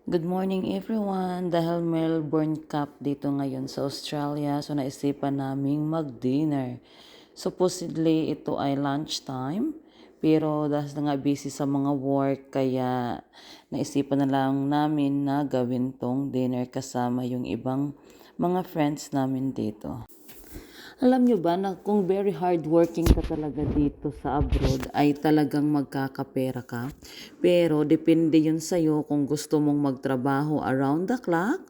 Good morning everyone! Dahil Melbourne Cup dito ngayon sa Australia, so naisipan naming mag-dinner. Supposedly ito ay lunchtime, pero dahil na nga busy sa mga work, kaya naisipan na lang namin na gawin tong dinner kasama yung ibang mga friends namin dito. Alam nyo ba na kung very hardworking ka talaga dito sa abroad ay talagang magkakapera ka? Pero depende yun sa'yo kung gusto mong magtrabaho around the clock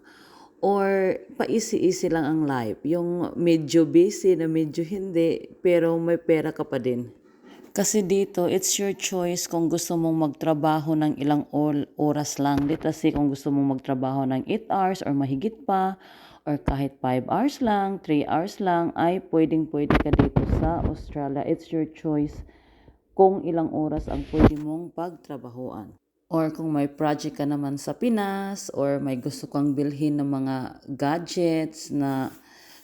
or pa-easy-easy lang ang life. Yung medyo busy na medyo hindi pero may pera ka pa din. Kasi dito, it's your choice kung gusto mong magtrabaho ng ilang oras lang. Dito kasi kung gusto mong magtrabaho ng 8 hours or mahigit pa, or kahit 5 hours lang, 3 hours lang, ay pwedeng-pwede ka dito sa Australia. It's your choice kung ilang oras ang pwede mong pagtrabahoan. Or kung may project ka naman sa Pinas, or may gusto kang bilhin ng mga gadgets na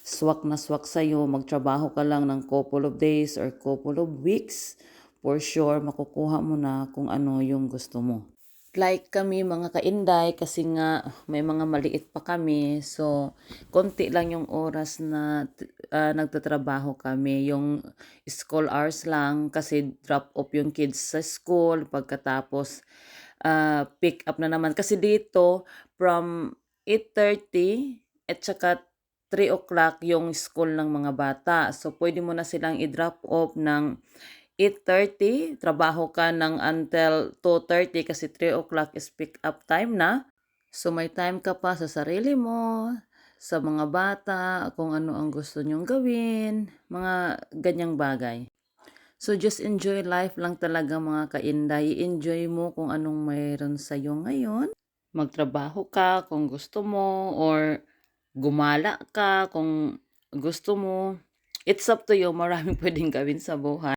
swak sa'yo, magtrabaho ka lang ng couple of days or couple of weeks, for sure makukuha mo na kung ano yung gusto mo. Like kami mga kainday, kasi nga may mga maliit pa kami, so konti lang yung oras na nagtatrabaho kami. Yung school hours lang kasi drop off yung kids sa school, pagkatapos pick up na naman. Kasi dito from 8:30 at saka 3 o'clock yung school ng mga bata. So pwede mo na silang i-drop off ng 8:30, trabaho ka ng until 2:30 kasi 3 o'clock is pick up time na. So may time ka pa sa sarili mo, sa mga bata, kung ano ang gusto nyong gawin, mga ganyang bagay. So just enjoy life lang talaga mga kainday. Enjoy mo kung anong mayroon sa'yo ngayon. Magtrabaho ka kung gusto mo or gumala ka kung gusto mo. It's up to you. Maraming pwedeng gawin sa buhay.